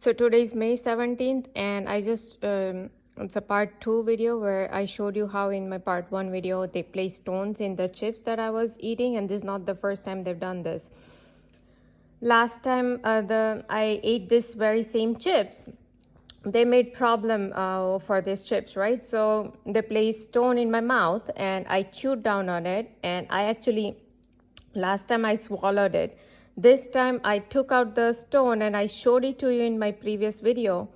So today is May 17th, and I just, it's a part 2 video where I showed you how in my part 1 video they placed stones in the chips that I was eating, and this is not the first time they've done this. Last time I ate this very same chips, they made problem for these chips, right? So they placed stone in my mouth and I chewed down on it, and I actually, last time I swallowed it. This time I took out the stone and I showed it to you in my previous video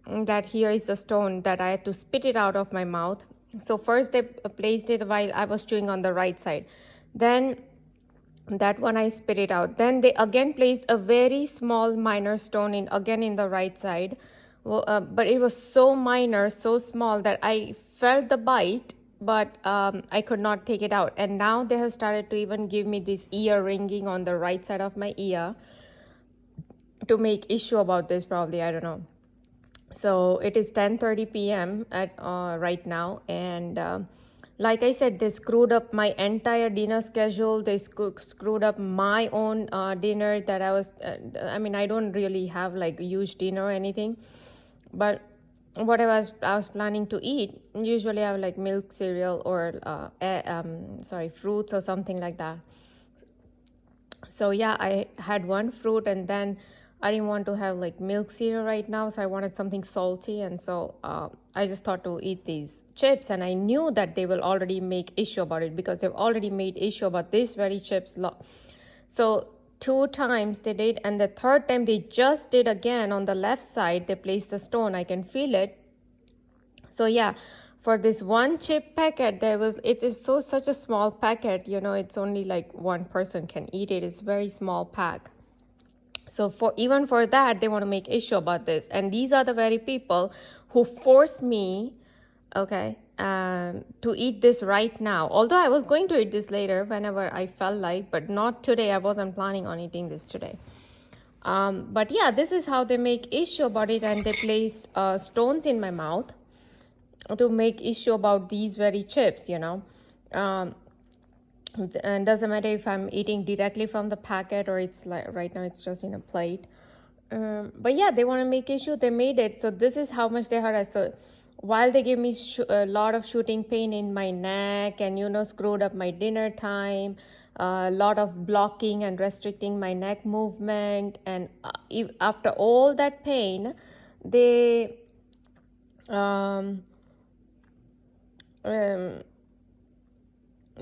that here is the stone that I had to spit it out of my mouth. So first they placed it while I was chewing on the right side. Then that one I spit it out. Then they again placed a very small minor stone in the right side. But it was so minor, so small that I felt the bite, but I could not take it out. And now they have started to even give me this ear ringing on the right side of my ear to make issue about this, probably, I don't know. So it is 10:30 p.m. at right now, and like I said, they screwed up my entire dinner schedule. They screwed up my own dinner that I was, I mean, I don't really have like huge dinner or anything, but what I was planning to eat, usually I have like milk, cereal, or fruits or something like that. So yeah, I had one fruit, and then I didn't want to have like milk cereal right now, so I wanted something salty, and so I just thought to eat these chips, and I knew that they will already make issue about it because they've already made issue about this very chips. So 2 times they did, and the third time they just did again on the left side. They placed the stone. I can feel it. So yeah, for this one chip packet, it is such a small packet, you know, it's only like one person can eat it. It's very small pack. So even for that, they want to make issue about this. And these are the very people who force me, okay, to eat this right now. Although I was going to eat this later whenever I felt like, but not today. I wasn't planning on eating this today. But yeah, this is how they make issue about it, and they place stones in my mouth to make issue about these very chips, you know. And doesn't matter if I'm eating directly from the packet or it's like right now it's just in a plate. But yeah, they want to make issue. They made it. So this is how much they harass. So while they gave me a lot of shooting pain in my neck, and, you know, screwed up my dinner time, a lot of blocking and restricting my neck movement, and after all that pain, they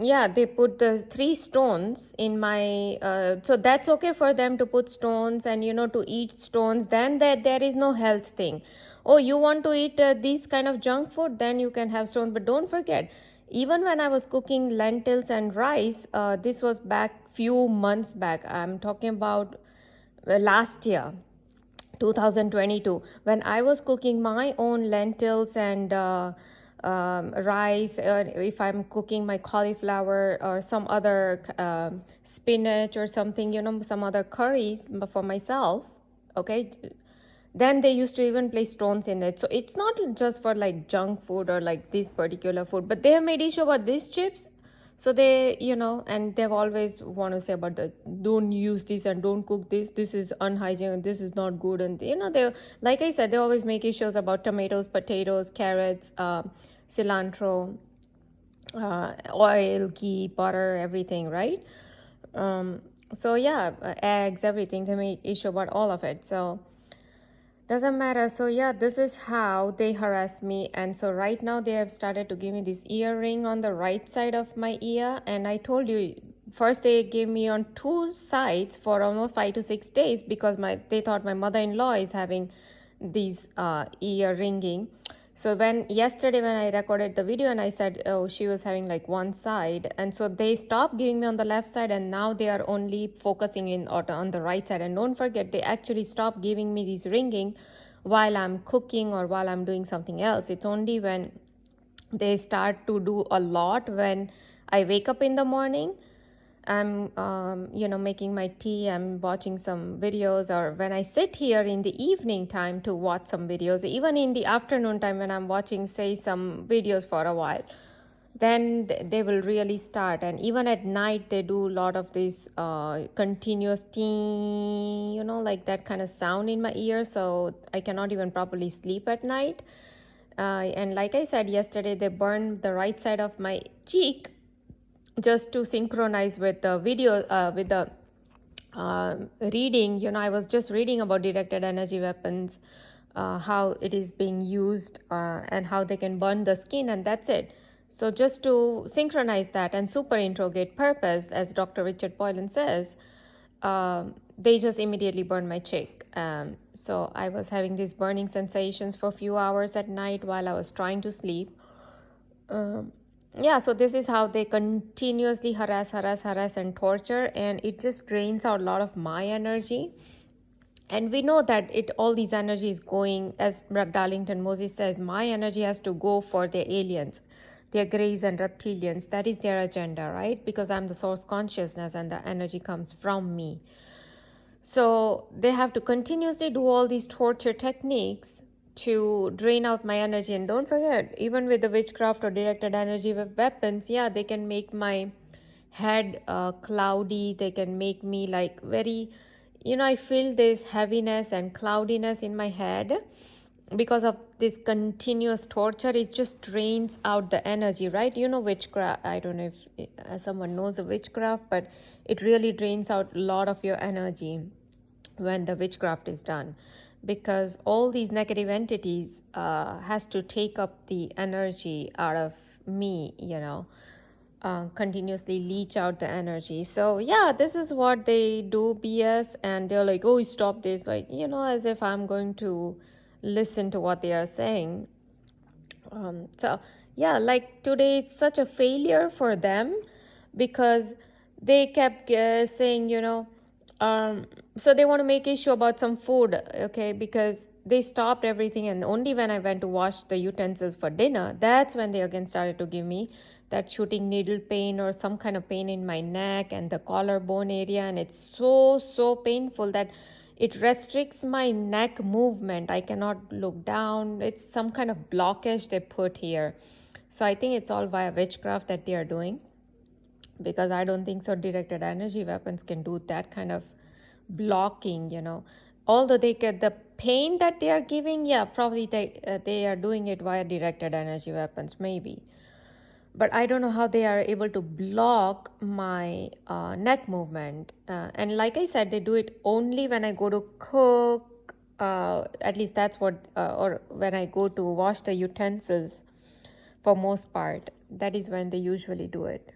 yeah, they put the 3 stones in my so that's okay for them to put stones and, you know, to eat stones. Then there is no health thing. Oh, you want to eat these kind of junk food, then you can have stones. But don't forget, even when I was cooking lentils and rice, this was back few months back. I'm talking about last year, 2022, when I was cooking my own lentils and rice, if I'm cooking my cauliflower or some other spinach or something, you know, some other curries for myself, okay, then they used to even place stones in it. So it's not just for like junk food or like this particular food, but they have made issue about these chips. So they, you know, and they've always want to say about the don't use this and don't cook this is unhygienic, this is not good. And, you know, they, like I said, they always make issues about tomatoes, potatoes, carrots, cilantro, oil, ghee, butter, everything, right? So yeah, eggs, everything, they make issue about all of it. So doesn't matter. So yeah, this is how they harass me. And so right now they have started to give me this earring on the right side of my ear. And I told you, first they gave me on 2 sides for almost 5 to 6 days because they thought my mother-in-law is having these ear ringing. So yesterday when I recorded the video and I said, oh, she was having like one side, and so they stopped giving me on the left side, and now they are only focusing in on the right side. And don't forget, they actually stopped giving me these ringing while I'm cooking or while I'm doing something else. It's only when they start to do a lot when I wake up in the morning, I'm you know, making my tea, I'm watching some videos, or when I sit here in the evening time to watch some videos, even in the afternoon time when I'm watching, say, some videos for a while. then they will really start. And even at night they do a lot of this continuous ting, you know, like that kind of sound in my ear, so I cannot even properly sleep at night. And like I said yesterday, they burned the right side of my cheek just to synchronize with the video, with the reading. You know, I was just reading about directed energy weapons, how it is being used, and how they can burn the skin, and that's it. So just to synchronize that and super interrogate purpose, as Dr. Richard Boylan says, they just immediately burned my cheek. So I was having these burning sensations for a few hours at night while I was trying to sleep. Yeah, so this is how they continuously harass and torture, and it just drains out a lot of my energy. And we know that all these energy is going, as Darlington Moses says, my energy has to go for the aliens, their greys and reptilians. That is their agenda, right? Because I'm the source consciousness and the energy comes from me. So they have to continuously do all these torture techniques to drain out my energy. And don't forget, even with the witchcraft or directed energy weapons, yeah, they can make my head cloudy. They can make me like very, you know, I feel this heaviness and cloudiness in my head because of this continuous torture. It just drains out the energy, right? You know, witchcraft, I don't know if someone knows the witchcraft, but it really drains out a lot of your energy when the witchcraft is done, because all these negative entities has to take up the energy out of me, you know, continuously leach out the energy. So yeah, this is what they do, BS. And they're like, oh, stop this, like, you know, as if I'm going to listen to what they are saying. So yeah, like today it's such a failure for them, because they kept saying, you know, so they want to make issue about some food, okay, because they stopped everything, and only when I went to wash the utensils for dinner, that's when they again started to give me that shooting needle pain or some kind of pain in my neck and the collarbone area. And it's so painful that it restricts my neck movement. I cannot look down. It's some kind of blockage they put here. So I think it's all via witchcraft that they are doing, because I don't think so directed energy weapons can do that kind of blocking, you know. Although they get the pain that they are giving, yeah, probably they are doing it via directed energy weapons, maybe. But I don't know how they are able to block my neck movement. And like I said, they do it only when I go to cook. At least that's what, or when I go to wash the utensils, for most part. That is when they usually do it.